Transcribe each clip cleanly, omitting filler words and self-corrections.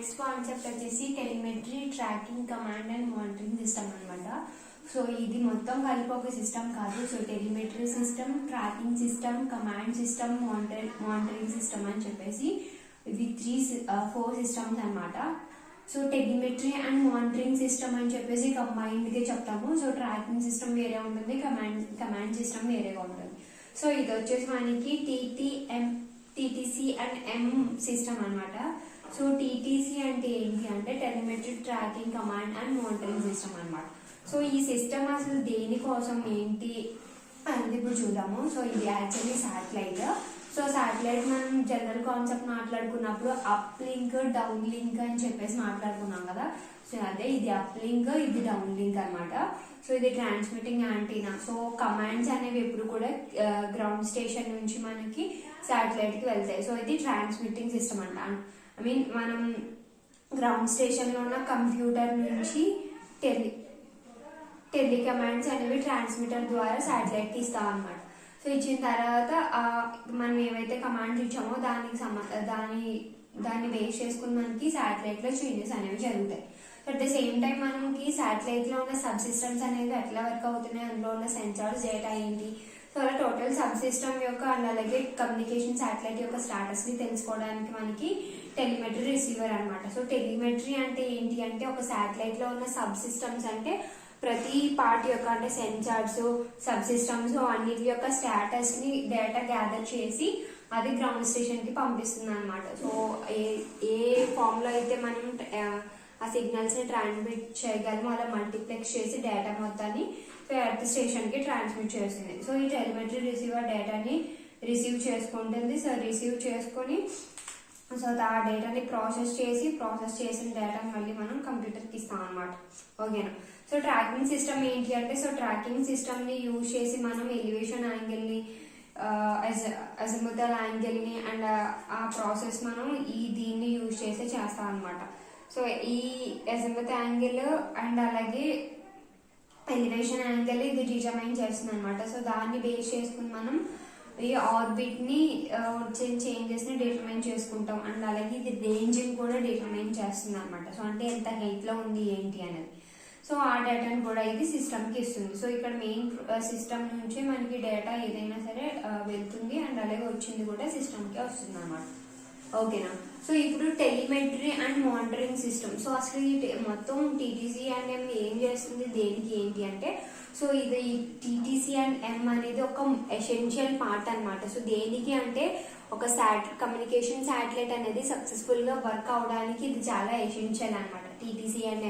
Next concept వచ్చేసి telemetry tracking command and monitoring system అనమాట. So ఇది మొత్తం కలిపి ఒక సిస్టమ్ కాదు. So telemetry system, tracking system, command system, monitoring system అని చెప్పేసి ఇవి 4 సిస్టమ్స్ అనమాట. So telemetry and monitoring system అని చెప్పేసి కంబైన్డ్ గా చెప్తాము. సో ట్రాకింగ్ సిస్టమ్ వేరే ఉంటుంది, కమాండ్ సిస్టమ్ వేరేగా ఉంటుంది. సో ఇది వచ్చేసి మనకి టీటీసీ అండ్ ఎం సిస్టమ్ అనమాట. సో టీటీసీ అంటే ఏంటి అంటే telemetry tracking command and monitoring system అనమాట. సో ఈ సిస్టమ్ అసలు దేనికోసం ఏంటి అనేది ఇప్పుడు చూద్దాము. సో ఇది యాక్చువల్లీ శాటిలైట్. సో శాటిలైట్ మనం జనరల్ కాన్సెప్ట్ మాట్లాడుకున్నప్పుడు అప్ లింక్, డౌన్ లింక్ అని చెప్పేసి మాట్లాడుకున్నాం కదా. సో అదే ఇది అప్ లింక్, ఇది డౌన్ లింక్ అనమాట. సో ఇది ట్రాన్స్మిటింగ్ యాంటీనా. సో కమాండ్స్ అనేవి ఎప్పుడు కూడా గ్రౌండ్ స్టేషన్ నుంచి మనకి శాటిలైట్ కి వెళ్తాయి. సో ఇది ట్రాన్స్మిటింగ్ సిస్టమ్ అంట. ఐ మీన్ మనం గ్రౌండ్ స్టేషన్ లో ఉన్న కంప్యూటర్ నుంచి టెలి కమాండ్స్ అనేవి ట్రాన్స్మిటర్ ద్వారా శాటిలైట్ కి ఇస్తాం అనమాట. సో ఇచ్చిన తర్వాత మనం ఏవైతే కమాండ్స్ ఇచ్చామో దాన్ని బేస్ చేసుకుని మనకి శాటిలైట్ లో చేంజెస్ అనేవి జరుగుతాయి. అట్ ద సేమ్ టైం మనకి శాటిలైట్ లో ఉన్న సబ్ సిస్టమ్స్ అనేవి ఎట్లా వర్క్ అవుతున్నాయి, అందులో ఉన్న సెన్సార్స్ డేటా ఏంటి, సో అలా టోటల్ సబ్ సిస్టమ్ యొక్క అండ్ అలాగే కమ్యూనికేషన్ శాటిలైట్ యొక్క స్టాటస్ ని తెలుసుకోవడానికి మనకి టెలిమెట్రీ రిసీవర్ అనమాట. సో టెలిమెట్రీ అంటే ఏంటి అంటే ఒక శాటిలైట్ లో ఉన్న సబ్ సిస్టమ్స్ అంటే ప్రతి పార్ట్ యొక్క అంటే సెన్సార్స్, సబ్ సిస్టమ్స్ అన్నిటి యొక్క స్టాటస్ ని డేటా గ్యాదర్ చేసి అది గ్రౌండ్ స్టేషన్ కి పంపిస్తుంది అనమాట. సో ఏ ఫామ్ లో అయితే మనం ఆ సిగ్నల్స్ ని ట్రాన్స్మిట్ చేయగలము అలా మల్టీప్లెక్స్ చేసి డేటా మొత్తాన్ని ఎర్త్ స్టేషన్ కి ట్రాన్స్మిట్ చేస్తుంది. సో ఈ టెలిమెట్రీ రిసీవర్ డేటాని రిసీవ్ చేసుకుంటుంది. సో రిసీవ్ చేసుకుని సో ఆ డేటాని ప్రాసెస్ చేసిన డేటాని మళ్ళీ మనం కంప్యూటర్ కి ఇస్తాం అనమాట. ఓకేనా. సో ట్రాకింగ్ సిస్టమ్ ఏంటి అంటే సో ట్రాకింగ్ సిస్టమ్ ని యూజ్ చేసి మనం ఎలివేషన్ యాంగిల్ ని, అజిముతల్ యాంగిల్ ని అండ్ ఆ ప్రాసెస్ మనం దీన్ని యూజ్ చేసి చేస్తాం అనమాట. సో ఈ అజిముత్ యాంగిల్ అండ్ అలాగే ఎలివేషన్ యాంగిల్ ఇది డిటర్మైన్ చేస్తుంది అనమాట. సో దాన్ని బేస్ చేసుకుని మనం ఈ ఆర్బిట్ ని వచ్చే చేంజెస్ ని డిటర్మైన్ చేసుకుంటాం అండ్ అలాగే ఇది రేంజ్ కూడా డిటర్మైన్ చేస్తుంది అనమాట. సో అంటే ఎంత హైట్ లో ఉంది ఏంటి అనేది. సో ఆ డేటాని కూడా ఇది సిస్టమ్ కి ఇస్తుంది. సో ఇక్కడ మెయిన్ సిస్టమ్ నుంచి మనకి డేటా ఏదైనా సరే వెళ్తుంది అండ్ అలాగే వచ్చింది కూడా సిస్టమ్ కి వస్తుంది అనమాట. ఓకేనా. సో ఇప్పుడు telemetry and monitoring system. So అసలు ఈ మొత్తం టీటీసీ అండ్ ఎం ఏం చేస్తుంది, దేనికి ఏంటి అంటే సో ఇది టీటీసీ అండ్ ఎం అనేది ఒక ఎసెన్షియల్ పార్ట్ అనమాట. సో దేనికి అంటే ఒక కమ్యూనికేషన్ శాటిలైట్ అనేది సక్సెస్ఫుల్ గా వర్క్ అవడానికి ఇది చాలా ఎసెన్షియల్ అనమాట, టీటీసీ అండ్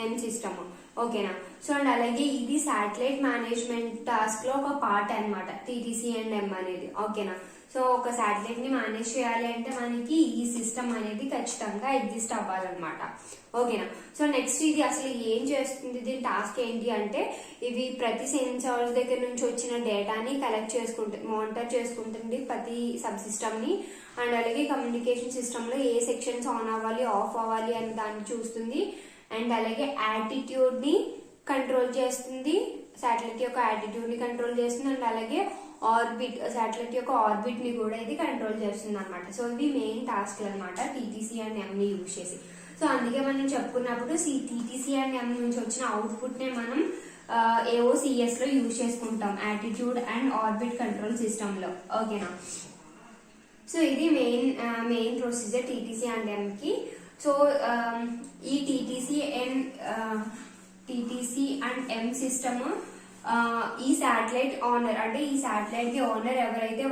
ఎం సిస్టమ్. ఓకేనా. సో అండ్ అలాగే ఇది శాటిలైట్ మేనేజ్మెంట్ టాస్క్ లో ఒక పార్ట్ అనమాట టీటీసీ అండ్ ఎం అనేది. ఓకేనా. సో ఒక శాటిలైట్ ని మేనేజ్ చేయాలి అంటే మనకి ఈ సిస్టమ్ అనేది ఖచ్చితంగా ఎగ్జిస్ట్ అవ్వాలన్నమాట. ఓకేనా. సో నెక్స్ట్ ఇది అసలు ఏం చేస్తుంది, దీని టాస్క్ ఏంటి అంటే ఇవి ప్రతి సెన్సార్స్ దగ్గర నుంచి వచ్చిన డేటాని కలెక్ట్ చేసుకుంటుంది, మానిటర్ చేసుకుంటుంది ప్రతి సబ్ సిస్టమ్ ని అండ్ అలాగే కమ్యూనికేషన్ సిస్టమ్ లో ఏ సెక్షన్స్ ఆన్ అవ్వాలి, ఆఫ్ అవ్వాలి అని దాన్ని చూస్తుంది అండ్ అలాగే యాటిట్యూడ్ ని కంట్రోల్ చేస్తుంది, శాటిలైట్ యొక్క యాటిట్యూడ్ ని కంట్రోల్ చేస్తుంది అండ్ అలాగే శాటిలైట్ యొక్క ఆర్బిట్ ని కూడా ఇది కంట్రోల్ చేస్తుంది అనమాట. సో ఇవి మెయిన్ టాస్క్ అనమాట టీటీసీ అండ్ ఎం ని యూజ్ చేసి. సో అందుకే మనం చెప్పుకున్నప్పుడు టీటీసీ అండ్ ఎం నుంచి వచ్చిన అవుట్పుట్ నే మనం AOCS లో యూజ్ చేసుకుంటాం, attitude and orbit control system లో. ఓకేనా. సో ఇది main procedure TTC and M కి. సో ఈ టీటీసీ అండ్ ఎం సిస్టమ్ ఈ శాటిలైట్ ఓనర్ అంటే ఈ శాటిలైట్ కి ఓనర్ ఎవరైతే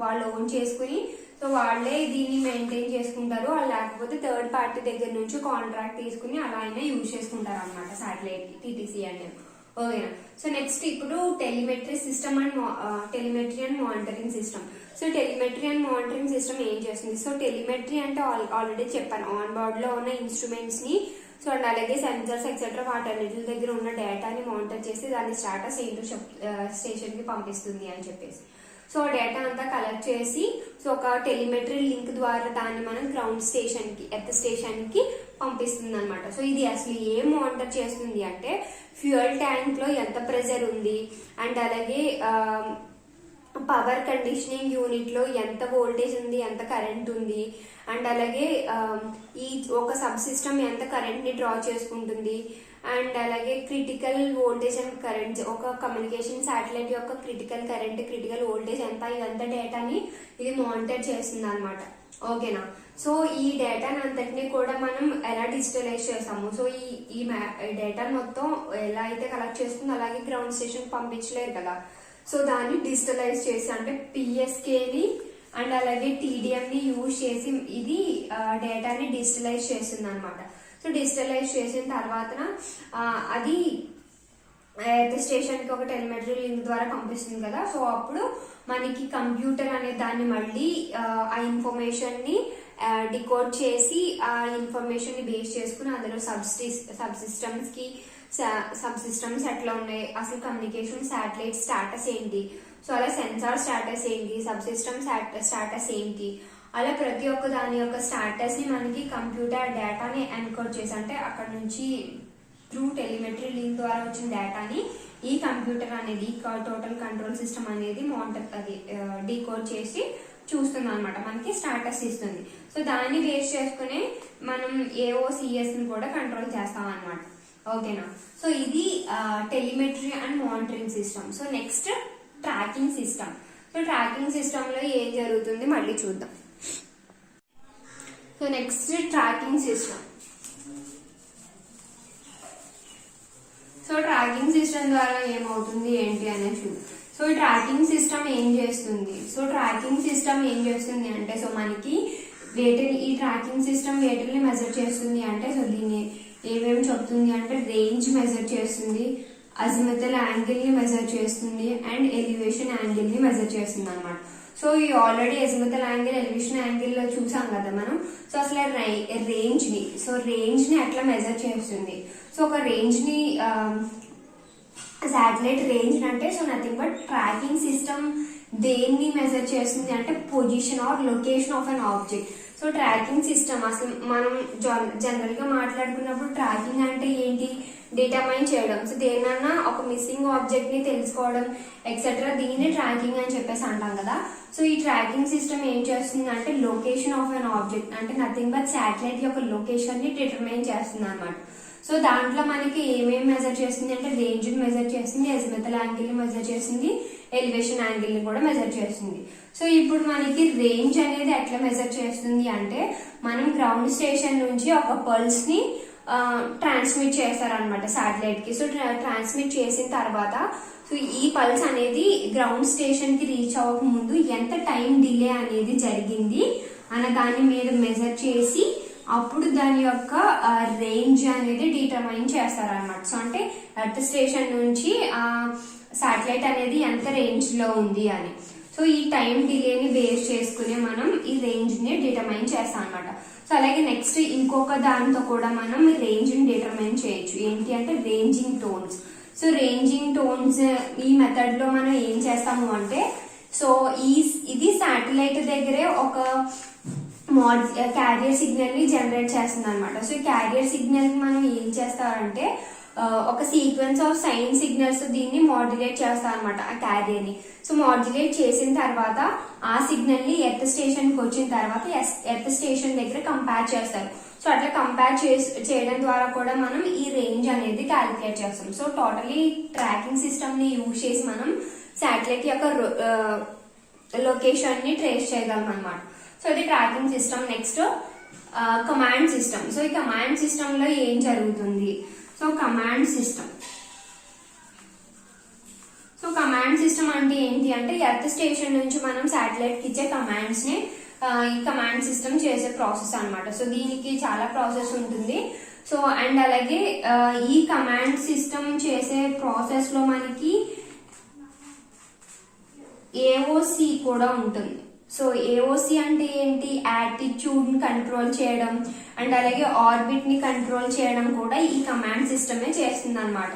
వాళ్ళు ఓన్ చేసుకుని సో వాళ్లే దీన్ని మెయింటైన్ చేసుకుంటారు, లేకపోతే థర్డ్ పార్టీ దగ్గర నుంచి కాంట్రాక్ట్ తీసుకుని అలా అయినా యూజ్ చేసుకుంటారు అనమాట శాటిలైట్ కి టీటీసీ అండ్. ఓకేనా. సో నెక్స్ట్ ఇప్పుడు telemetry system and telemetry and monitoring system. So telemetry and monitoring system ఏం చేస్తుంది, సో టెలిమెట్రీ అంటే ఆల్రెడీ చెప్పాను, ఆన్ బోర్డ్ లో ఉన్న ఇన్స్ట్రుమెంట్స్ ని సో అండ్ అలాగే సెన్సర్స్ ఎక్సెట్రా వాటన్నిటి దగ్గర ఉన్న డేటాని మానిటర్ చేసి దాని స్టాటస్ ఏంటో స్టేషన్ కి పంపిస్తుంది అని చెప్పేసి. సో డేటా అంతా కలెక్ట్ చేసి సో ఒక టెలిమెట్రీ లింక్ ద్వారా దాన్ని మనం గ్రౌండ్ స్టేషన్ కి ఎర్త్ స్టేషన్ కి పంపిస్తుంది అనమాట. సో ఇది అసలు ఏం మానిటర్ చేస్తుంది అంటే ఫ్యూయల్ ట్యాంక్ లో ఎంత ప్రెజర్ ఉంది అండ్ అలాగే పవర్ కండిషనింగ్ యూనిట్ లో ఎంత వోల్టేజ్ ఉంది, ఎంత కరెంట్ ఉంది, అండ్ అలాగే ఈ ఒక సబ్ సిస్టమ్ ఎంత కరెంట్ ని డ్రా చేసుకుంటుంది, అండ్ అలాగే క్రిటికల్ వోల్టేజ్ అండ్ కరెంట్, ఒక కమ్యూనికేషన్ శాటిలైట్ యొక్క క్రిటికల్ కరెంట్, క్రిటికల్ వోల్టేజ్ ఎంత, ఇదంతా డేటాని ఇది మానిటర్ చేస్తుంది అనమాట. ఓకేనా. సో ఈ డేటాని అంతటినీ కూడా మనం ఎలా డిజిటలైజ్ చేస్తాము, సో ఈ డేటా మొత్తం ఎలా అయితే కలెక్ట్ చేస్తుందో అలాగే గ్రౌండ్ స్టేషన్ పంపించలేరు కదా, సో దాన్ని డిజిటలైజ్ చేసి అంటే పిఎస్కేని అండ్ అలాగే టీడీఎంని యూజ్ చేసి ఇది డేటాని డిజిటలైజ్ చేస్తుంది అనమాట. సో డిజిటలైజ్ చేసిన తర్వాత అది ఎర్త్ స్టేషన్ కి ఒక టెలిమెట్రీ లింక్ ద్వారా పంపిస్తుంది కదా, సో అప్పుడు మనకి కంప్యూటర్ అనే దాన్ని మళ్ళీ ఆ ఇన్ఫర్మేషన్ ని డికోడ్ చేసి ఆ ఇన్ఫర్మేషన్ ని బేస్ చేసుకుని అందులో సబ్ సిస్టమ్స్ ఎట్లా ఉన్నాయి, అసలు కమ్యూనికేషన్ శాటిలైట్ స్టాటస్ ఏంటి, సో అలా సెన్సార్ స్టాటస్ ఏంటి, సబ్ సిస్టమ్ స్టాటస్ ఏంటి, అలా ప్రతి ఒక్క దాని యొక్క స్టాటస్ ని మనకి కంప్యూటర్ డేటాని ఎన్కోడ్ చేసి అంటే అక్కడ నుంచి త్రూ టెలిమెట్రీ లింక్ ద్వారా వచ్చిన డేటాని ఈ కంప్యూటర్ అనేది టోటల్ కంట్రోల్ సిస్టమ్ అనేది డీకోడ్ చేసి చూస్తుంది అనమాట, మనకి స్టాటస్ ఇస్తుంది. సో దాన్ని బేస్ చేసుకునే మనం ఏఓసిఎస్ ని కూడా కంట్రోల్ చేస్తాం అనమాట. ఓకేనా. సో ఇది telemetry and monitoring system. So next tracking system. So tracking system లో ఏం జరుగుతుంది మళ్ళీ చూద్దాం. So next tracking system. So tracking system ద్వారా ఏమవుతుంది ఏంటి అనేది చూద్దాం. సో ట్రాకింగ్ సిస్టమ్ ఏం చేస్తుంది, సో ట్రాకింగ్ సిస్టమ్ ఏం చేస్తుంది అంటే సో మనకి ఈ ట్రాకింగ్ సిస్టమ్ వేటిని మెజర్ చేస్తుంది అంటే సో దీన్ని ఏమేమి చెప్తుంది అంటే రేంజ్ మెజర్ చేస్తుంది, అజిముతల్ యాంగిల్ ని మెజర్ చేస్తుంది, అండ్ ఎలివేషన్ యాంగిల్ ని మెజర్ చేస్తుంది అనమాట. సో ఈ already azimuthal angle, elevation angle లో చూసాం కదా మనం. సో అసలు రేంజ్ ని ఎట్లా మెజర్ చేస్తుంది, సో ఒక రేంజ్ ని శాటిలైట్ రేంజ్ అంటే so nothing but tracking system దేన్ని మెజర్ చేస్తుంది అంటే position or location of an object. So tracking system అసలు మనం జనరల్ గా మాట్లాడుకున్నప్పుడు ట్రాకింగ్ అంటే ఏంటి, డిటర్మైన్ చేయడం, సో దేనన్నా ఒక మిస్సింగ్ ఆబ్జెక్ట్ ని తెలుసుకోవడం ఎక్సెట్రా, దీన్ని ట్రాకింగ్ అని చెప్పేసి అంటాం కదా. సో ఈ ట్రాకింగ్ సిస్టమ్ ఏం చేస్తుంది అంటే లొకేషన్ ఆఫ్ అన్ ఆబ్జెక్ట్ అంటే నథింగ్ బట్ శాటిలైట్ యొక్క లొకేషన్ ని డిటర్మైన్ చేస్తుంది అనమాట. సో దాంట్లో మనకి ఏమేమి మెజర్ చేస్తుంది అంటే రేంజ్ ని మెజర్ చేస్తుంది, అజిముతల్ యాంగిల్ ని మెజర్ చేస్తుంది, ఎలివేషన్ యాంగిల్ ని కూడా మెజర్ చేస్తుంది. సో ఇప్పుడు మనకి రేంజ్ అనేది ఎట్లా మెజర్ చేస్తుంది అంటే మనం గ్రౌండ్ స్టేషన్ నుంచి ఒక పల్స్ ని ట్రాన్స్మిట్ చేస్తారనమాట శాటిలైట్ కి. సో ట్రాన్స్మిట్ చేసిన తర్వాత సో ఈ పల్స్ అనేది గ్రౌండ్ స్టేషన్ కి రీచ్ అవ్వక ముందు ఎంత టైం డిలే అనేది జరిగింది అన్న దాన్ని మీరు మెజర్ చేసి అప్పుడు దాని యొక్క రేంజ్ అనేది డిటర్మైన్ చేస్తారనమాట. సో అంటే ఎర్త్ స్టేషన్ నుంచి శాటిలైట్ అనేది ఎంత రేంజ్ లో ఉంది అని. సో ఈ టైం డిలేని బేస్ చేసుకుని మనం ఈ రేంజ్ ని డిటర్మైన్ చేస్తాం అనమాట. సో అలాగే నెక్స్ట్ ఇంకొక దాంతో కూడా మనం రేంజ్ ని డిటర్మైన్ చేయొచ్చు, ఏంటి అంటే ranging tones. So ranging tones ఈ మెథడ్ లో మనం ఏం చేస్తాము అంటే సో ఇది శాటిలైట్ దగ్గరే ఒక క్యారియర్ సిగ్నల్ ని జనరేట్ చేస్తుంది అనమాట. సో ఈ క్యారియర్ సిగ్నల్ కి మనం ఏం చేస్తారంటే ఒక సీక్వెన్స్ ఆఫ్ సైన్ సిగ్నల్స్ దీన్ని మాడ్యులేట్ చేస్తాం అనమాట ఆ క్యారియర్ ని. సో మాడ్యులేట్ చేసిన తర్వాత ఆ సిగ్నల్ ని ఎర్త్ స్టేషన్ కి వచ్చిన తర్వాత ఎర్త్ స్టేషన్ దగ్గర కంపేర్ చేస్తారు. సో అట్లా కంపేర్ చేయడం ద్వారా కూడా మనం ఈ రేంజ్ అనేది క్యాలిక్యులేట్ చేస్తాం. సో టోటలీ ట్రాకింగ్ సిస్టమ్ ని యూజ్ చేసి మనం శాటిలైట్ యొక్క లొకేషన్ ని ట్రేస్ చేయగలం అనమాట. సో ఇది tracking system. Next command system. So ఈ కమాండ్ సిస్టమ్ లో ఏం జరుగుతుంది, so command system. So command system అంటే ఏంటి అంటే ఎర్త్ స్టేషన్ నుంచి మనం శాటిలైట్ కి ఇచ్చే కమాండ్స్ ని ఈ కమాండ్ సిస్టమ్ చేసే ప్రాసెస్ అనమాట. సో దీనికి చాలా ప్రాసెస్ ఉంటుంది. సో అండ్ అలాగే ఈ కమాండ్ సిస్టమ్ చేసే ప్రాసెస్ లో మనకి ఏఓసి కూడా ఉంటుంది. సో ఏఓసి అంటే ఏంటి, యాటిట్యూడ్ ని కంట్రోల్ చేయడం అండ్ అలాగే ఆర్బిట్ ని కంట్రోల్ చేయడం కూడా ఈ కమాండ్ సిస్టమే చేస్తుంది అనమాట.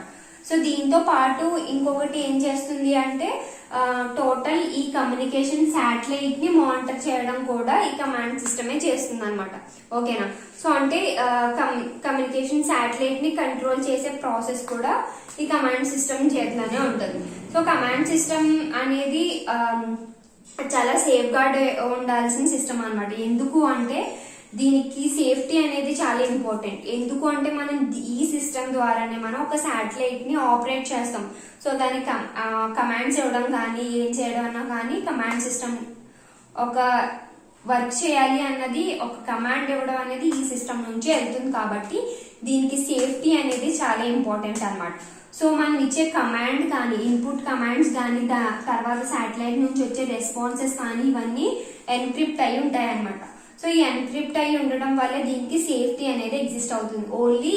సో దీంతో పాటు ఇంకొకటి ఏం చేస్తుంది అంటే టోటల్ ఈ కమ్యూనికేషన్ శాటిలైట్ ని మానిటర్ చేయడం కూడా ఈ కమాండ్ సిస్టమే చేస్తుంది అనమాట. ఓకేనా. సో అంటే కమ్యూనికేషన్ శాటిలైట్ ని కంట్రోల్ చేసే ప్రాసెస్ కూడా ఈ కమాండ్ సిస్టమ్ చేతిలోనే ఉంటుంది. సో కమాండ్ సిస్టమ్ అనేది చాలా సేఫ్ గార్డ్ ఉండాల్సిన సిస్టమ్ అనమాట. ఎందుకు అంటే దీనికి సేఫ్టీ అనేది చాలా ఇంపార్టెంట్. ఎందుకు అంటే మనం ఈ సిస్టమ్ ద్వారానే మనం ఒక శాటిలైట్ ని ఆపరేట్ చేస్తాం. సో దానికి కమాండ్స్ ఇవ్వడం కానీ ఏం చేయడం అన్నా కానీ కమాండ్ సిస్టమ్ ఒక వర్క్ చేయాలి అన్నది ఒక కమాండ్ ఇవ్వడం అనేది ఈ సిస్టమ్ నుంచి వెళ్తుంది. కాబట్టి దీనికి సేఫ్టీ అనేది చాలా ఇంపార్టెంట్ అనమాట. సో మనం ఇచ్చే కమాండ్ కానీ ఇన్పుట్ కమాండ్స్ కానీ తర్వాత శాటిలైట్ నుంచి వచ్చే రెస్పాన్సెస్ కానీ ఇవన్నీ ఎన్క్రిప్ట్ అయి ఉంటాయి అనమాట. సో ఈ ఎన్క్రిప్ట్ అయి ఉండడం వల్ల దీనికి సేఫ్టీ అనేది ఎగ్జిస్ట్ అవుతుంది. ఓన్లీ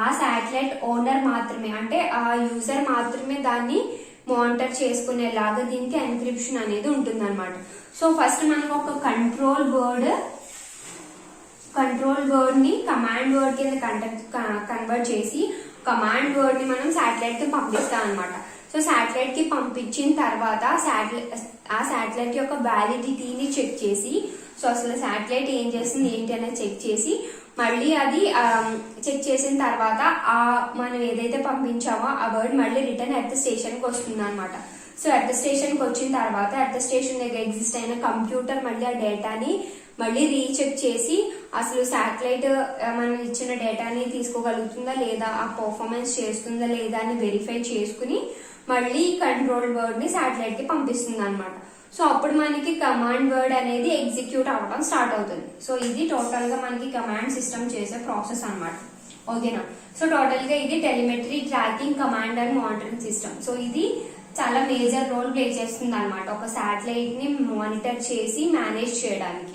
ఆ శాటిలైట్ ఓనర్ మాత్రమే అంటే ఆ యూజర్ మాత్రమే దాన్ని మానిటర్ చేసుకునేలాగా దీనికి ఎన్క్రిప్షన్ అనేది ఉంటుంది అనమాట. సో ఫస్ట్ మనం ఒక కంట్రోల్ వర్డ్ ని కమాండ్ వర్డ్ కింద కన్వర్ట్ చేసి కమాండ్ వర్డ్ ని మనం శాటిలైట్ కి పంపిస్తాం అనమాట. సో శాటిలైట్ కి పంపించిన తర్వాత ఆ శాటిలైట్ యొక్క వ్యాలిడిటీని చెక్ చేసి సో అసలు శాటిలైట్ ఏం చేస్తుంది ఏంటి అనేది చెక్ చేసి మళ్ళీ అది చెక్ చేసిన తర్వాత మనం ఏదైతే పంపించామో ఆ వర్డ్ మళ్ళీ రిటర్న్ ఎర్త్ స్టేషన్ కి వస్తుంది అనమాట. సో ఎర్త్ స్టేషన్ కి వచ్చిన తర్వాత ఎర్త్ స్టేషన్ దగ్గర ఎగ్జిస్ట్ అయిన కంప్యూటర్ మళ్ళీ ఆ డేటాని మళ్ళీ రీచెక్ చేసి అసలు శాటిలైట్ మనం ఇచ్చిన డేటాని తీసుకోగలుగుతుందా లేదా, ఆ పర్ఫార్మెన్స్ చేస్తుందా లేదా అని వెరిఫై చేసుకుని మళ్ళీ కంట్రోల్ వర్డ్ ని శాటిలైట్ కి పంపిస్తుంది అనమాట. సో అప్పుడు మనకి కమాండ్ వర్డ్ అనేది ఎగ్జిక్యూట్ అవ్వడం స్టార్ట్ అవుతుంది. సో ఇది టోటల్ గా మనకి కమాండ్ సిస్టమ్ చేసే ప్రాసెస్ అనమాట. ఓకేనా. సో టోటల్ గా ఇది telemetry tracking command and monitoring system. So ఇది చాలా మేజర్ రోల్ ప్లే చేస్తుంది అనమాట ఒక శాటిలైట్ ని మానిటర్ చేసి మేనేజ్ చేయడానికి.